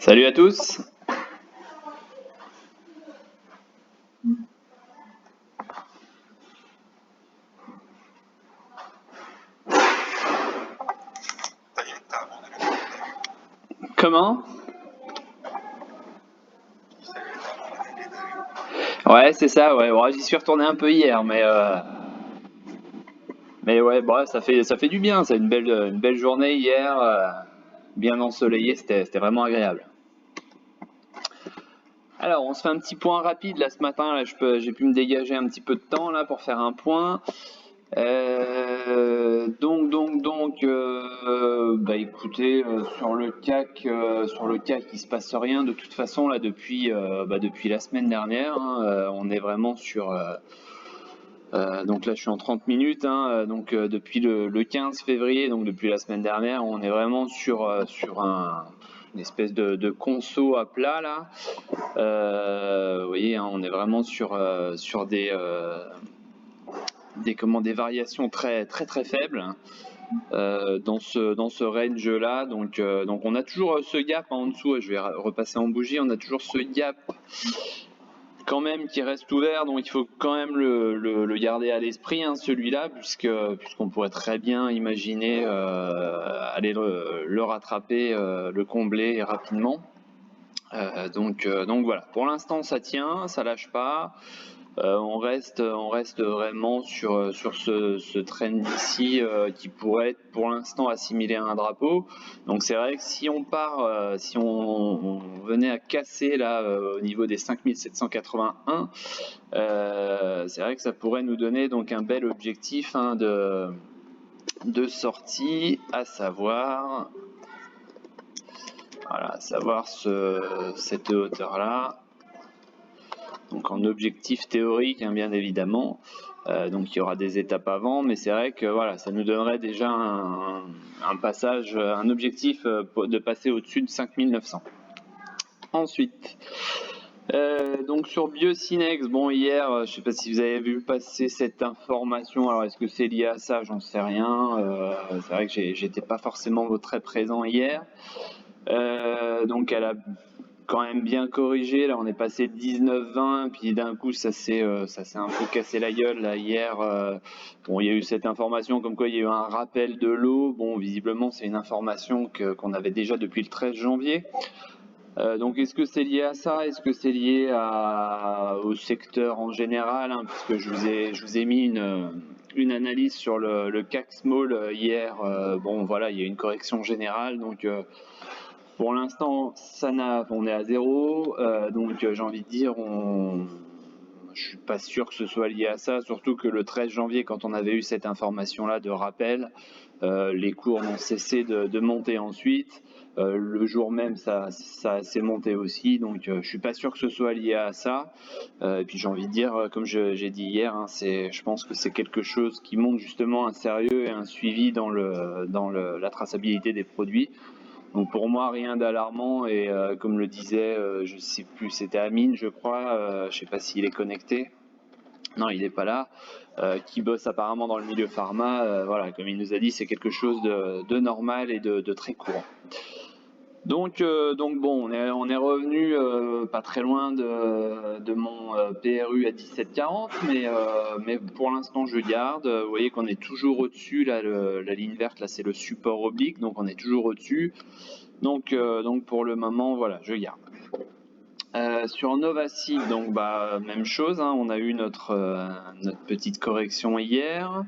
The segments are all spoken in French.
Salut à tous. Comment? Ouais, c'est ça, ouais. Bon, j'y suis retourné un peu hier, mais ouais, bon, ça fait du bien. C'est une belle journée hier, bien ensoleillée, c'était vraiment agréable. Alors, on se fait un petit point rapide là ce matin. Là, j'ai pu me dégager un petit peu de temps là pour faire un point. Bah écoutez, sur le CAC, il se passe rien de toute façon là depuis la semaine dernière, hein. On est vraiment donc là je suis en 30 minutes, hein, depuis le 15 février, donc depuis la semaine dernière, on est vraiment sur une espèce de conso à plat là. Vous voyez, hein, on est vraiment sur des variations très très très faibles, hein, dans ce range là. Donc on a toujours ce gap en dessous. Je vais repasser en bougie. On a toujours ce gap quand même qui reste ouvert, donc il faut quand même le garder à l'esprit, hein, celui-là, puisqu'on pourrait très bien imaginer aller le rattraper, le combler rapidement. Donc voilà, pour l'instant ça tient, ça lâche pas. On reste vraiment sur ce trend ici, qui pourrait être pour l'instant assimilé à un drapeau. Donc c'est vrai que si on venait à casser là au niveau des 5781, c'est vrai que ça pourrait nous donner donc un bel objectif, hein, de sortie, à savoir, voilà, cette hauteur là. Donc en objectif théorique, hein, bien évidemment. Donc il y aura des étapes avant, mais c'est vrai que voilà, ça nous donnerait déjà un objectif de passer au-dessus de 5900. Ensuite, donc sur Biocinex, bon hier, je ne sais pas si vous avez vu passer cette information. Alors est-ce que c'est lié à ça? J'en sais rien. C'est vrai que j'étais pas forcément très présent hier. Donc elle a quand même bien corrigé. Là, on est passé de 19-20, puis d'un coup, ça s'est un peu cassé la gueule là hier. Bon, il y a eu cette information comme quoi il y a eu un rappel de l'eau. Bon, visiblement, c'est une information qu'on avait déjà depuis le 13 janvier. Donc, est-ce que c'est lié à ça? Est-ce que c'est lié au secteur en général, hein, puisque je vous ai mis une analyse sur le CAC Small hier. Bon, voilà, il y a une correction générale, donc pour l'instant, on est à zéro, donc j'ai envie de dire, je suis pas sûr que ce soit lié à ça, surtout que le 13 janvier, quand on avait eu cette information-là de rappel, les cours n'ont cessé de monter ensuite. Le jour même, ça s'est monté aussi, donc je suis pas sûr que ce soit lié à ça. Et puis j'ai envie de dire, comme j'ai dit hier, hein, je pense que c'est quelque chose qui montre justement un sérieux et un suivi dans la traçabilité des produits. Donc pour moi, rien d'alarmant, et comme le disait, je sais plus, c'était Amine, je crois, je sais pas s'il est connecté. Non, il n'est pas là. Qui bosse apparemment dans le milieu pharma. Voilà, comme il nous a dit, c'est quelque chose de normal et de très courant. Donc bon, on est revenu pas très loin de mon PRU à 17,40, mais pour l'instant je garde. Vous voyez qu'on est toujours au-dessus, là, la ligne verte, là c'est le support oblique, donc on est toujours au-dessus. Donc pour le moment, voilà, je garde. Sur Novacil, donc même chose, hein, on a eu notre petite correction hier.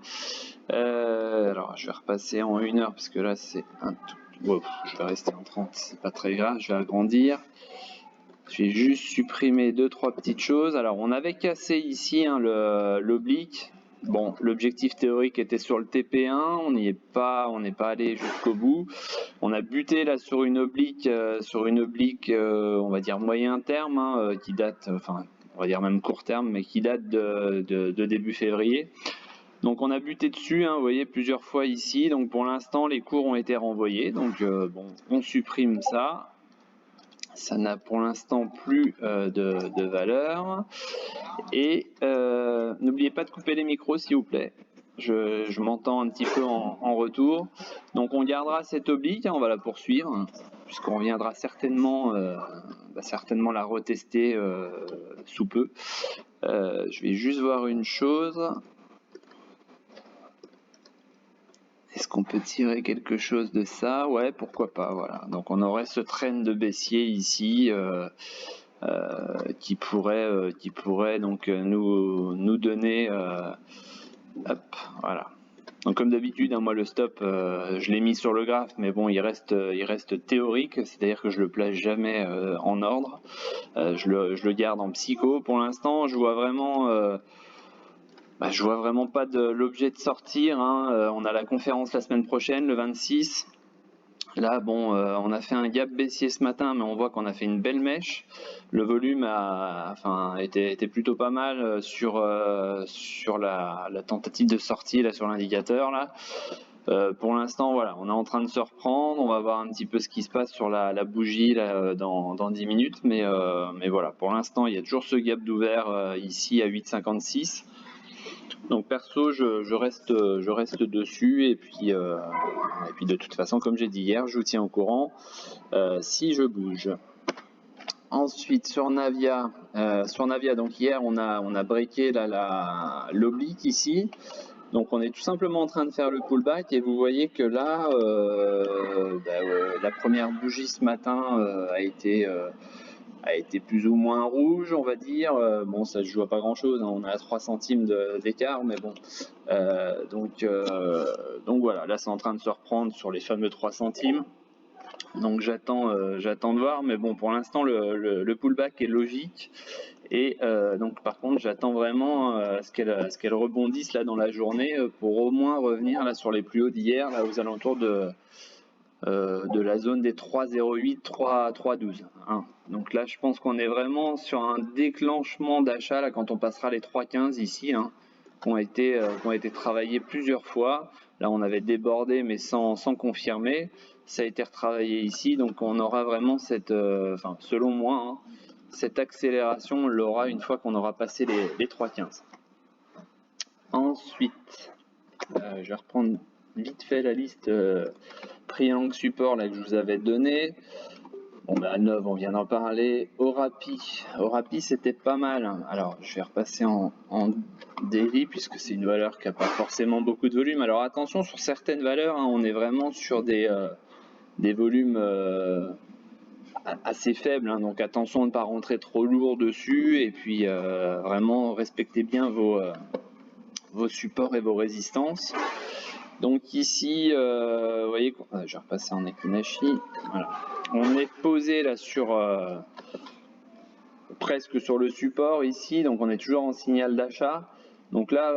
Alors je vais repasser en 1 heure parce que là c'est un tout. Wow, je vais rester en 30, c'est pas très grave, je vais agrandir. Je vais juste supprimer 2-3 petites choses. Alors on avait cassé ici, hein, l'oblique. Bon, l'objectif théorique était sur le TP1, on n'est pas allé jusqu'au bout. On a buté là sur une oblique, on va dire moyen terme, hein, qui date, enfin on va dire même court terme, mais qui date de début février. Donc on a buté dessus, hein, vous voyez, plusieurs fois ici. Donc pour l'instant les cours ont été renvoyés. Donc bon, on supprime ça. Ça n'a pour l'instant plus de valeur. Et n'oubliez pas de couper les micros s'il vous plaît. Je m'entends un petit peu en retour. Donc on gardera cette oblique, hein, on va la poursuivre, hein, puisqu'on viendra certainement, certainement la retester sous peu. Je vais juste voir une chose. Est-ce qu'on peut tirer quelque chose de ça? Ouais, pourquoi pas, voilà. Donc on aurait ce train de baissier ici qui pourrait donc nous donner... hop, voilà. Donc comme d'habitude, hein, moi le stop, je l'ai mis sur le graphe, mais bon, il reste théorique, c'est-à-dire que je le place jamais en ordre. Je le garde en psycho. Pour l'instant, je vois vraiment pas l'objet de sortir, hein. On a la conférence la semaine prochaine, le 26. Là, bon, on a fait un gap baissier ce matin, mais on voit qu'on a fait une belle mèche. Le volume était plutôt pas mal sur la tentative de sortie là sur l'indicateur là. Pour l'instant, voilà, on est en train de se reprendre. On va voir un petit peu ce qui se passe sur la bougie là, dans 10 minutes, mais voilà, pour l'instant, il y a toujours ce gap d'ouvert ici à 8,56. Donc perso, je reste dessus et puis de toute façon, comme j'ai dit hier, je vous tiens au courant si je bouge. Ensuite sur Navia, donc hier on a breaké l'oblique ici. Donc on est tout simplement en train de faire le pullback et vous voyez que là, la première bougie ce matin a été plus ou moins rouge, on va dire. Bon, ça se joue à pas grand chose, hein. On est à 3 centimes d'écart, mais bon. Donc voilà, là c'est en train de se reprendre sur les fameux 3 centimes. Donc j'attends de voir, mais bon, pour l'instant le pullback est logique. Et donc par contre j'attends vraiment ce qu'elle rebondisse là dans la journée pour au moins revenir là sur les plus hauts d'hier, là aux alentours de la zone des 3,08, 3,12. Hein. Donc là, je pense qu'on est vraiment sur un déclenchement d'achat là quand on passera les 3,15 ici, hein, qui ont été travaillés plusieurs fois. Là, on avait débordé, mais sans confirmer. Ça a été retravaillé ici, donc on aura vraiment cette, selon moi, hein, cette accélération, on l'aura une fois qu'on aura passé les 3,15. Ensuite, je vais reprendre vite fait la liste triangle support là que je vous avais donné. Bon bah 9 on vient d'en parler. Orapi c'était pas mal, hein. Alors je vais repasser en daily puisque c'est une valeur qui n'a pas forcément beaucoup de volume. Alors attention sur certaines valeurs, hein, on est vraiment sur des volumes assez faibles, hein, donc attention de ne pas rentrer trop lourd dessus et puis vraiment respectez bien vos supports et vos résistances. Donc ici, vous voyez, je vais repasser en Ekinashi. Voilà. On est posé là sur presque sur le support ici, donc on est toujours en signal d'achat. Donc là,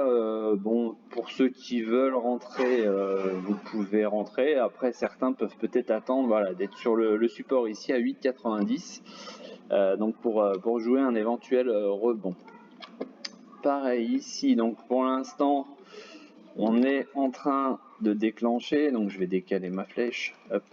bon, pour ceux qui veulent rentrer, vous pouvez rentrer. Après, certains peuvent peut-être attendre, voilà, d'être sur le support ici à 8,90. Donc pour jouer un éventuel rebond. Pareil ici, donc pour l'instant. On est en train de déclencher, donc je vais décaler ma flèche, hop,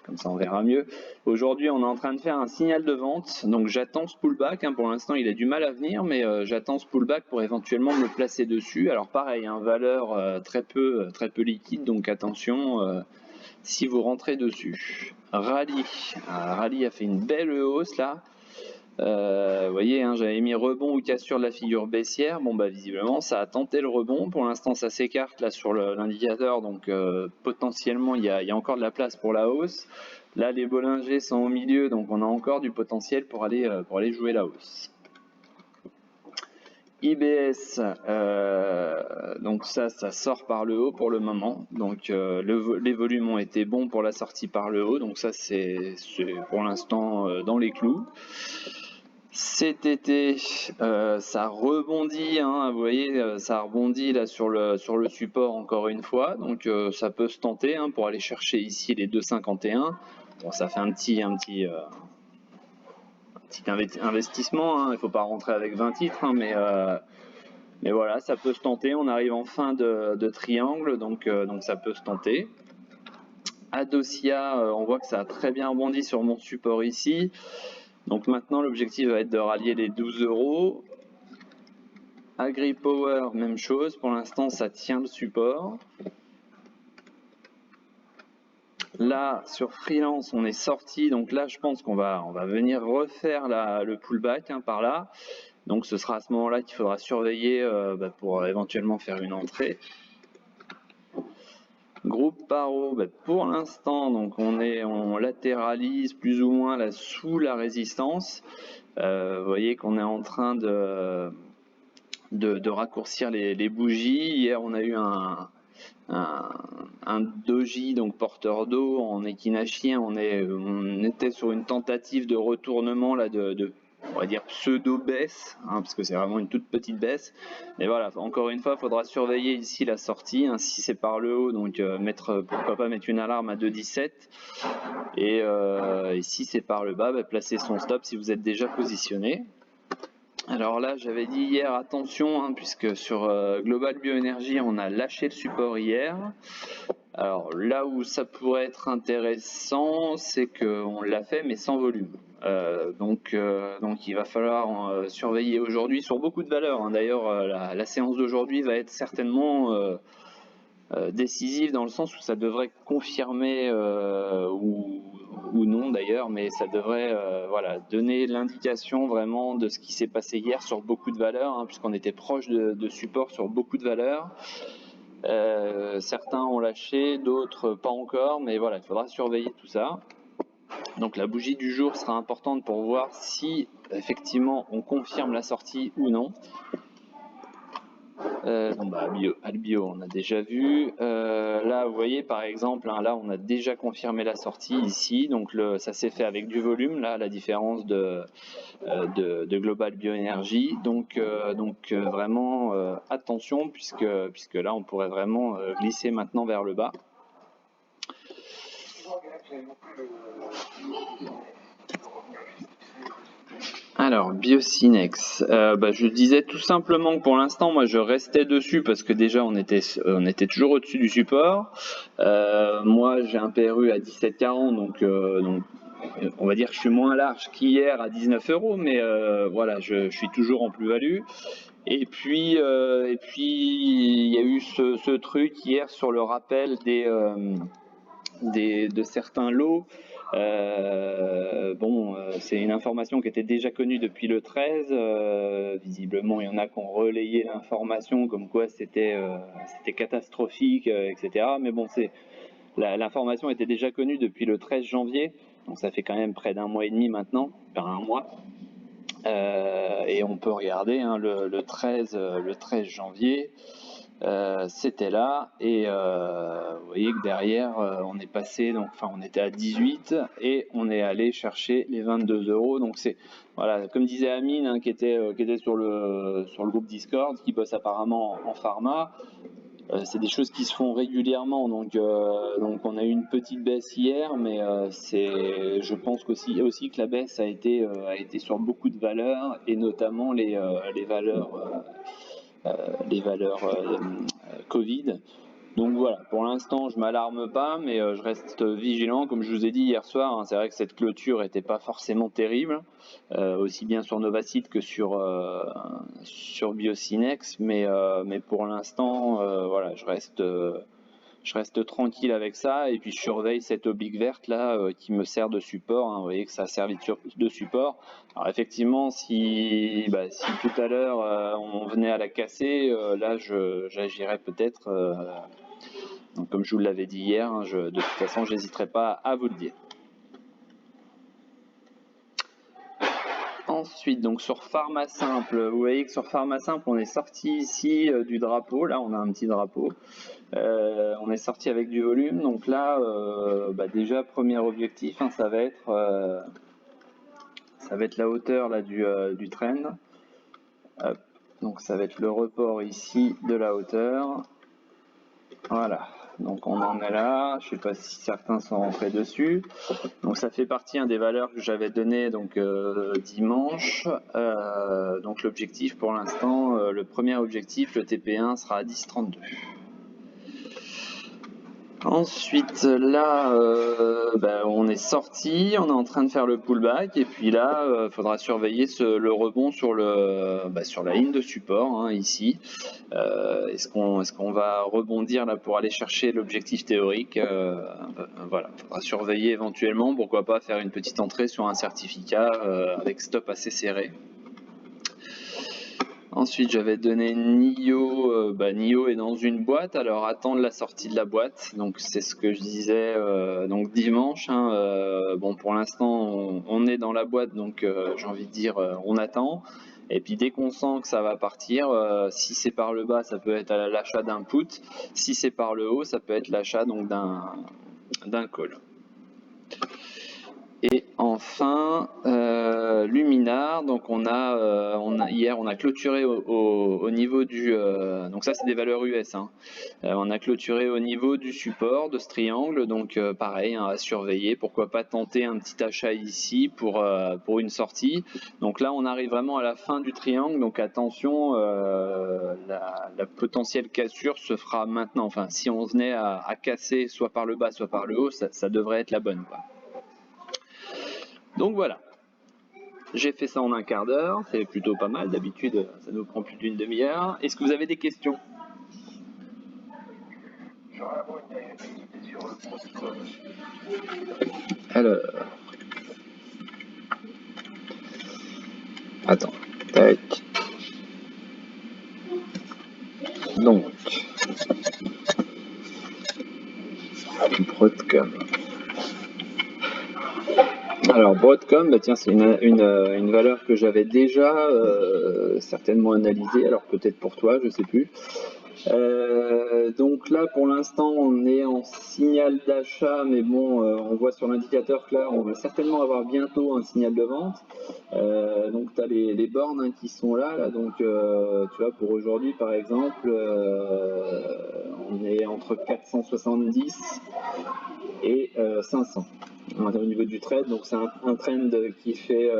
comme ça on verra mieux. Aujourd'hui on est en train de faire un signal de vente, donc j'attends ce pullback, hein. Pour l'instant il a du mal à venir, mais j'attends ce pullback pour éventuellement me placer dessus. Alors pareil, hein, valeur très peu liquide, donc attention si vous rentrez dessus. Rallye a fait une belle hausse là. Vous voyez, hein, j'avais mis rebond ou cassure de la figure baissière. Bon, bah visiblement, ça a tenté le rebond. Pour l'instant, ça s'écarte là sur l'indicateur, donc potentiellement, il y a encore de la place pour la hausse. Là, les Bollinger sont au milieu, donc on a encore du potentiel pour aller jouer la hausse. IBS, donc ça sort par le haut pour le moment. Donc les volumes ont été bons pour la sortie par le haut, donc ça c'est pour l'instant dans les clous. Cet été, ça rebondit, hein, vous voyez, ça rebondit là sur le support encore une fois, donc ça peut se tenter, hein, pour aller chercher ici les 2,51. Bon, ça fait un petit investissement, hein, il ne faut pas rentrer avec 20 titres, hein, mais voilà, ça peut se tenter. On arrive en fin de triangle, donc ça peut se tenter. Adosia, on voit que ça a très bien rebondi sur mon support ici. Donc maintenant l'objectif va être de rallier les 12 €. AgriPower, même chose, pour l'instant ça tient le support. Là sur Freelance on est sorti, donc là je pense qu'on va venir refaire le pullback par là. Donc ce sera à ce moment-là qu'il faudra surveiller pour éventuellement faire une entrée. Groupe Paro, pour l'instant donc on latéralise plus ou moins là sous la résistance. Vous voyez qu'on est en train de raccourcir les bougies. Hier on a eu un doji, donc porteur d'eau en équinacien. On était sur une tentative de retournement là on va dire pseudo baisse, parce que c'est vraiment une toute petite baisse. Mais voilà, encore une fois, il faudra surveiller ici la sortie. Si c'est par le haut, donc pourquoi pas mettre une alarme à 2,17. Et si c'est par le bas, placer son stop si vous êtes déjà positionné. Alors là, j'avais dit hier, attention, puisque sur Global Bioénergie, on a lâché le support hier. Alors là où ça pourrait être intéressant, c'est qu'on l'a fait, mais sans volume. Donc il va falloir surveiller aujourd'hui sur beaucoup de valeurs. D'ailleurs, la séance d'aujourd'hui va être certainement décisive dans le sens où ça devrait confirmer ou non d'ailleurs, mais ça devrait donner l'indication vraiment de ce qui s'est passé hier sur beaucoup de valeurs, puisqu'on était proche de support sur beaucoup de valeurs. Certains ont lâché, d'autres pas encore, mais voilà, il faudra surveiller tout ça. Donc la bougie du jour sera importante pour voir si effectivement on confirme la sortie ou non. Albio on a déjà vu. Là vous voyez par exemple, là on a déjà confirmé la sortie ici, donc ça s'est fait avec du volume, là la différence de Global Bioénergie. Donc vraiment attention puisque là on pourrait vraiment glisser maintenant vers le bas. Alors, Biocinex, je disais tout simplement que pour l'instant, moi je restais dessus parce que déjà on était toujours au-dessus du support. Moi j'ai un PRU à 17,40, donc on va dire que je suis moins large qu'hier à 19 €, mais voilà, je suis toujours en plus-value. Et puis il y a eu ce truc hier sur le rappel de certains lots. C'est une information qui était déjà connue depuis le 13. Visiblement, il y en a qui ont relayé l'information comme quoi c'était catastrophique, etc. Mais bon, l'information était déjà connue depuis le 13 janvier. Donc ça fait quand même près d'un mois et demi maintenant, enfin un mois. Et on peut regarder le 13 janvier. C'était là et vous voyez que derrière on est passé, on était à 18 et on est allé chercher les 22 €. Donc c'est voilà, comme disait Amine, qui était sur le groupe Discord, qui bosse apparemment en pharma. C'est des choses qui se font régulièrement, donc on a eu une petite baisse hier, mais je pense aussi que la baisse a été sur beaucoup de valeurs et notamment les valeurs Covid. Donc voilà, pour l'instant je m'alarme pas, mais je reste vigilant. Comme je vous ai dit hier soir, c'est vrai que cette clôture n'était pas forcément terrible, aussi bien sur Novacite que sur Biocinex, mais pour l'instant voilà, je reste tranquille avec ça, et puis je surveille cette oblique verte là qui me sert de support. Vous voyez que ça a servi de support. Alors effectivement, si tout à l'heure on venait à la casser, là j'agirais peut-être, donc comme je vous l'avais dit hier, de toute façon j'hésiterai pas à vous le dire. Ensuite, donc sur Pharmasimple, vous voyez que sur Pharmasimple on est sorti ici du drapeau. Là on a un petit drapeau. On est sorti avec du volume, donc là déjà premier objectif, ça va être la hauteur là du trend. Hop. Donc ça va être le report ici de la hauteur. Voilà, donc on en est là. Je ne sais pas si certains sont rentrés dessus. Donc ça fait partie des valeurs que j'avais données dimanche. Donc l'objectif pour l'instant, le premier objectif, le TP1 sera à 10,32. Ensuite, là, on est sorti, on est en train de faire le pullback, et puis là, faudra surveiller le rebond sur sur la ligne de support, hein, ici. Est-ce qu'on va rebondir là pour aller chercher l'objectif théorique? Voilà, faudra surveiller éventuellement, pourquoi pas faire une petite entrée sur un certificat avec stop assez serré. Ensuite, j'avais donné NIO. NIO est dans une boîte, alors attendre la sortie de la boîte. Donc, c'est ce que je disais donc dimanche. Hein, bon, pour l'instant, on est dans la boîte, donc j'ai envie de dire, on attend. Et puis, dès qu'on sent que ça va partir, si c'est par le bas, ça peut être l'achat d'un put. Si c'est par le haut, ça peut être l'achat donc d'un call. Et enfin, Luminar, donc hier on a clôturé au niveau du... donc ça c'est des valeurs US, hein. On a clôturé au niveau du support de ce triangle, donc pareil, hein, à surveiller, pourquoi pas tenter un petit achat ici pour une sortie. Donc là on arrive vraiment à la fin du triangle, donc attention, la potentielle cassure se fera maintenant. Enfin, si on venait à casser soit par le bas, soit par le haut, ça devrait être la bonne, quoi. Donc voilà, j'ai fait ça en un quart d'heure, c'est plutôt pas mal, d'habitude ça nous prend plus d'une demi-heure. Est-ce que vous avez des questions? Alors, attends, tac. Donc, Broadcom. Alors Broadcom, tiens, c'est une valeur que j'avais déjà certainement analysée, alors peut-être pour toi, je sais plus. Donc là, pour l'instant, on est en signal d'achat, mais bon, on voit sur l'indicateur que là, on va certainement avoir bientôt un signal de vente. Donc tu as les bornes, hein, qui sont là, donc tu vois, pour aujourd'hui par exemple, on est entre 470 et 500 au niveau du trade, donc c'est un trend qui fait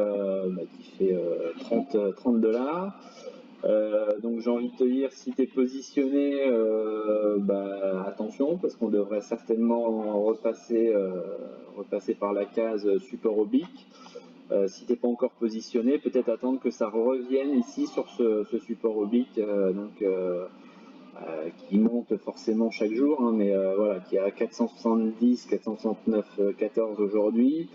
30 dollars. Donc j'ai envie de te dire, si tu es positionné, attention, parce qu'on devrait certainement repasser par la case support oblique. Si tu n'es pas encore positionné, peut-être attendre que ça revienne ici sur ce support oblique, qui monte forcément chaque jour, hein, mais voilà, qui est à 470, 469, 14 aujourd'hui.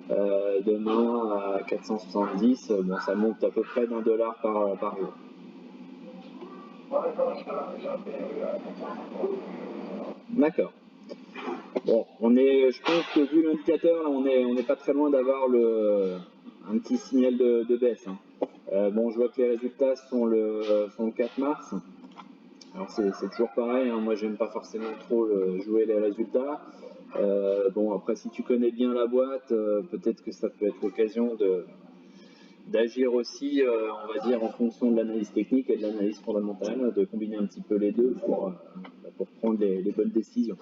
Demain à 470, bon, ça monte à peu près d'1 dollar par jour. D'accord. Bon, je pense que vu l'indicateur, là, on n'est pas très loin d'avoir un petit signal de baisse, hein. Bon, je vois que les résultats sont le 4 mars. Alors c'est toujours pareil, hein, moi j'aime pas forcément trop jouer les résultats. Bon, après, si tu connais bien la boîte, peut-être que ça peut être l'occasion d'agir aussi, on va dire, en fonction de l'analyse technique et de l'analyse fondamentale, de combiner un petit peu les deux pour prendre les bonnes décisions.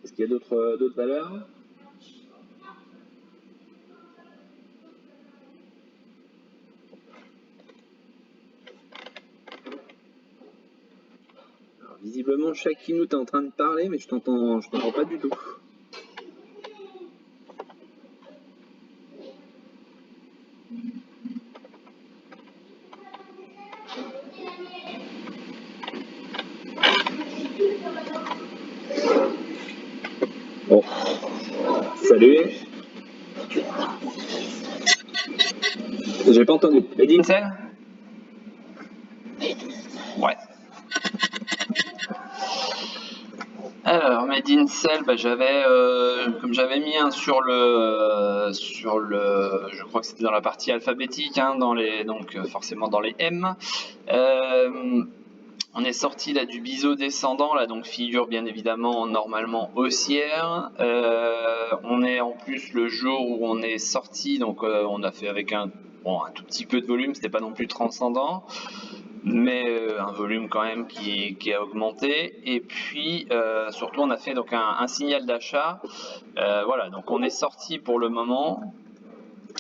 Est-ce qu'il y a d'autres valeurs? Alors, visiblement, chaque keynote est en train de parler, mais je t'entends pas du tout. Bon, salut. J'ai pas entendu. Made in Cell? Ouais. Alors, Made in Cell, comme j'avais mis sur je crois que c'était dans la partie alphabétique, hein, donc forcément dans les M. On est sorti là du biseau descendant, là, donc figure bien évidemment normalement haussière. On est en plus le jour où on est sorti, donc on a fait avec un tout petit peu de volume, c'était pas non plus transcendant, mais un volume quand même qui a augmenté. Et puis surtout on a fait donc un signal d'achat. Voilà, donc on est sorti pour le moment.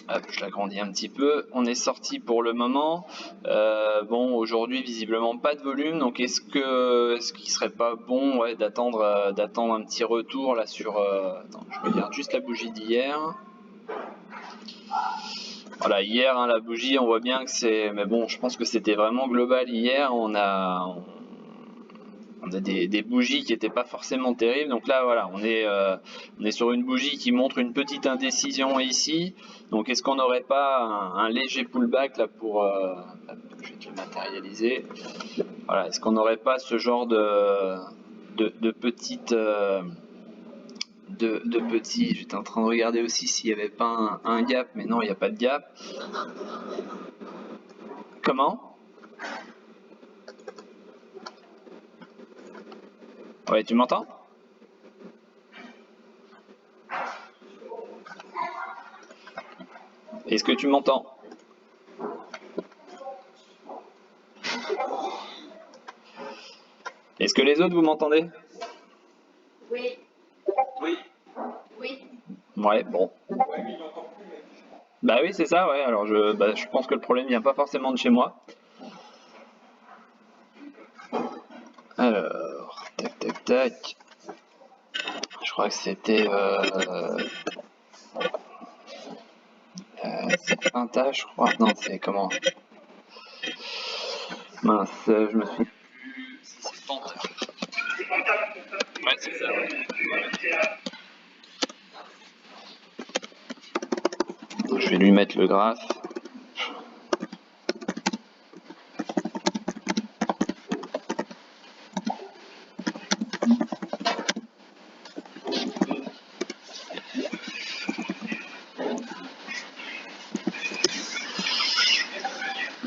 Hop, je l'agrandis un petit peu. On est sorti pour le moment. Bon, aujourd'hui visiblement pas de volume, donc est-ce qu'il serait pas bon, ouais, d'attendre un petit retour là sur. Attends, je regarde juste la bougie d'hier. Voilà, hier, hein, la bougie, on voit bien que c'est. Mais bon, je pense que c'était vraiment global hier. On a des bougies qui n'étaient pas forcément terribles. Donc là, voilà, on est sur une bougie qui montre une petite indécision ici. Donc est-ce qu'on n'aurait pas un léger pullback là pour. Je vais te le matérialiser. Voilà, est-ce qu'on n'aurait pas ce genre de petite. De petits. J'étais en train de regarder aussi s'il n'y avait pas un gap, mais non, il n'y a pas de gap. Comment? Ouais, tu m'entends? Est-ce que tu m'entends? Est-ce que les autres, vous m'entendez? Oui. Oui. Oui. Ouais, bon. Bah oui, c'est ça, ouais. Alors je pense que le problème vient pas forcément de chez moi. Alors, tac, tac, tac. Je crois que c'était c'est Pinta, je crois. Non, c'est comment? Mince, je me suis plus. C'est Panta. Ouais, c'est ça, ouais. Je vais lui mettre le graphe.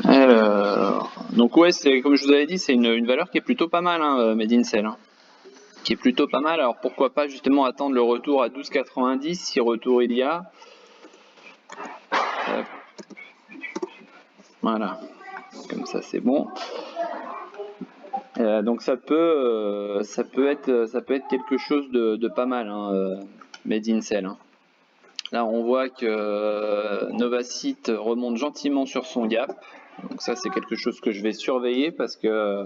Alors, donc ouais, c'est comme je vous avais dit, c'est une valeur qui est plutôt pas mal, hein, Made in Cell, hein, qui est plutôt pas mal. Alors pourquoi pas justement attendre le retour à 12,90 si retour il y a. Voilà, comme ça c'est bon. Donc ça peut être quelque chose de pas mal, hein, Made in Cell, hein. Là on voit que Novacite remonte gentiment sur son gap. Donc ça c'est quelque chose que je vais surveiller parce que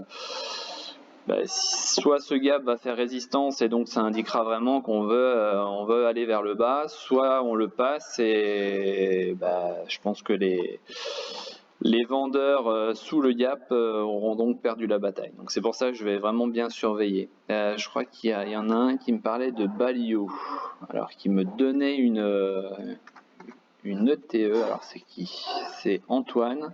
soit ce gap va faire résistance et donc ça indiquera vraiment qu'on veut aller vers le bas, soit on le passe et je pense que les vendeurs sous le gap auront donc perdu la bataille. Donc c'est pour ça que je vais vraiment bien surveiller. Je crois qu'il y en a un qui me parlait de Balio, alors qui me donnait une ETE. Alors c'est qui? C'est Antoine.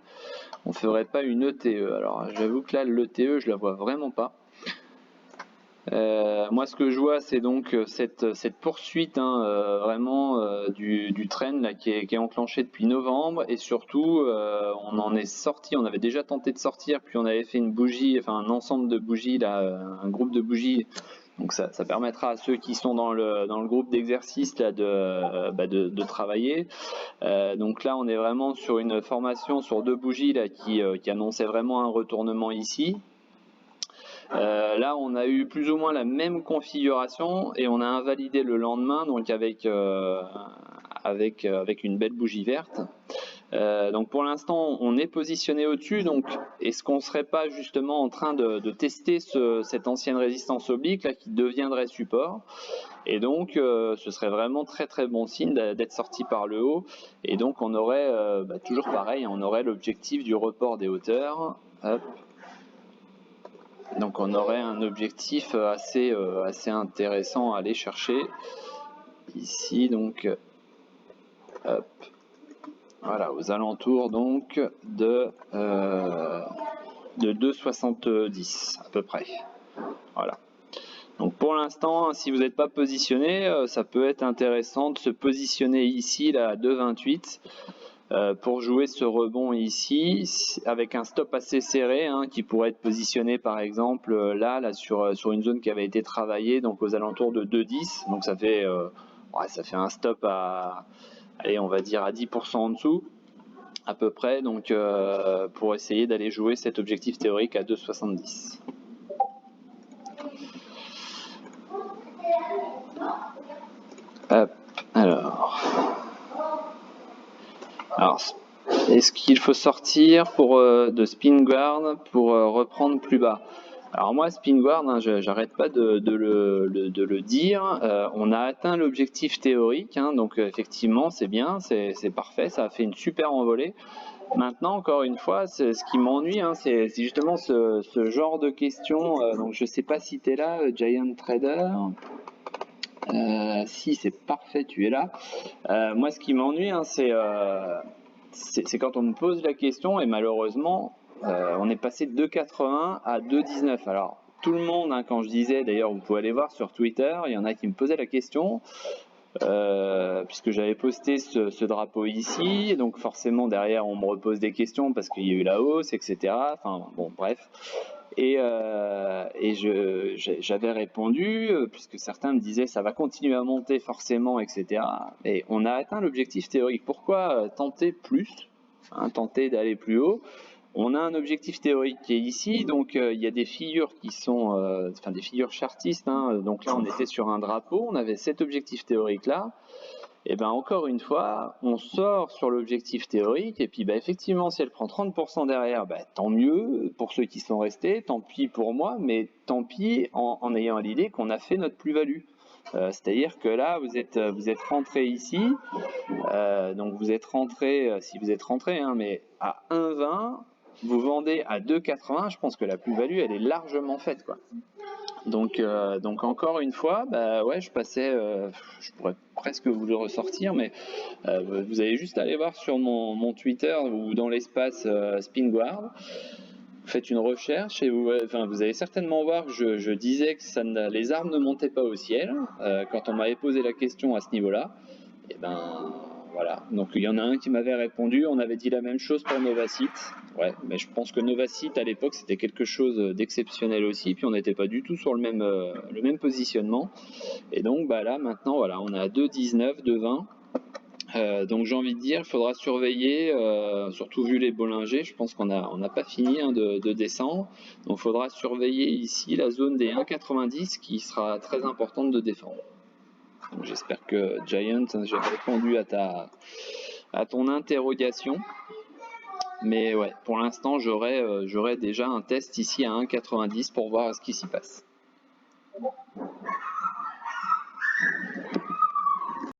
On ferait pas une ETE. Alors j'avoue que là l'ETE je la vois vraiment pas. Moi ce que je vois c'est donc cette poursuite, hein, vraiment du trend là, qui est enclenché depuis novembre, et surtout on en est sorti, on avait déjà tenté de sortir, puis on avait fait une bougie, enfin un ensemble de bougies là, un groupe de bougies, donc ça permettra à ceux qui sont dans le groupe d'exercice là de travailler. Donc là on est vraiment sur une formation sur deux bougies là qui annonçait vraiment un retournement ici. Là, on a eu plus ou moins la même configuration et on a invalidé le lendemain, donc avec une belle bougie verte. Donc pour l'instant, on est positionné au-dessus. Donc, est-ce qu'on serait pas justement en train de tester cette ancienne résistance oblique là qui deviendrait support? Et donc, ce serait vraiment très très bon signe d'être sorti par le haut. Et donc, on aurait toujours pareil, on aurait l'objectif du report des hauteurs. Hop. Donc on aurait un objectif assez intéressant à aller chercher ici, donc hop, voilà, aux alentours donc de 2,70 à peu près. Voilà. Donc pour l'instant, si vous n'êtes pas positionné, ça peut être intéressant de se positionner ici là à 2,28. Pour jouer ce rebond ici avec un stop assez serré, hein, qui pourrait être positionné par exemple là sur une zone qui avait été travaillée, donc aux alentours de 2,10. Donc ça fait un stop à, allez, on va dire à 10% en dessous à peu près, donc pour essayer d'aller jouer cet objectif théorique à 2,70. Hop, alors Est-ce qu'il faut sortir de spin guard pour reprendre plus bas? Alors moi, spin guard, hein, j'arrête pas de le dire. On a atteint l'objectif théorique, hein, donc effectivement, c'est bien, c'est parfait, ça a fait une super envolée. Maintenant, encore une fois, ce qui m'ennuie, hein, c'est justement ce genre de questions. Donc je sais pas si tu es là, Giant Trader. Si, c'est parfait, tu es là. Moi, ce qui m'ennuie, hein, c'est quand on me pose la question et malheureusement, on est passé de 2,80 à 2,19. Alors, tout le monde, hein, quand je disais, d'ailleurs, vous pouvez aller voir sur Twitter, il y en a qui me posaient la question, puisque j'avais posté ce drapeau ici, donc forcément derrière on me repose des questions parce qu'il y a eu la hausse, etc. Enfin bon, bref. Et j'avais répondu, puisque certains me disaient ça va continuer à monter forcément, etc. Et on a atteint l'objectif théorique. Pourquoi tenter plus, hein, tenter d'aller plus haut? On a un objectif théorique qui est ici, donc il y a des figures qui sont, enfin des figures chartistes, hein, donc là on était sur un drapeau, on avait cet objectif théorique là, et ben encore une fois, on sort sur l'objectif théorique, et puis bah, effectivement si elle prend 30% derrière, bah, tant mieux pour ceux qui sont restés, tant pis pour moi, mais tant pis en ayant l'idée qu'on a fait notre plus-value. C'est-à-dire que là, vous êtes rentré ici, donc vous êtes rentré, si vous êtes rentré, hein, mais à 1,20, vous vendez à 2,80, je pense que la plus-value, elle est largement faite, quoi. Donc encore une fois, bah ouais, je passais, je pourrais presque vous le ressortir, mais vous allez juste aller voir sur mon Twitter ou dans l'espace SpinGuard. Vous faites une recherche et vous allez certainement voir que je disais que les arbres ne montaient pas au ciel quand on m'avait posé la question à ce niveau-là. Et ben voilà, donc il y en a un qui m'avait répondu, on avait dit la même chose pour Novacite. Ouais, mais je pense que Novacite à l'époque c'était quelque chose d'exceptionnel aussi, puis on n'était pas du tout sur le même positionnement. Et donc bah là maintenant voilà, on est à 2,19, 2,20. Donc j'ai envie de dire, il faudra surveiller, surtout vu les Bollinger, je pense qu'on n'a pas fini hein, de descendre. Donc il faudra surveiller ici la zone des 1,90 qui sera très importante de défendre. J'espère que Giant, j'ai répondu à ton interrogation. Mais ouais, pour l'instant, j'aurai déjà un test ici à 1,90 pour voir ce qui s'y passe.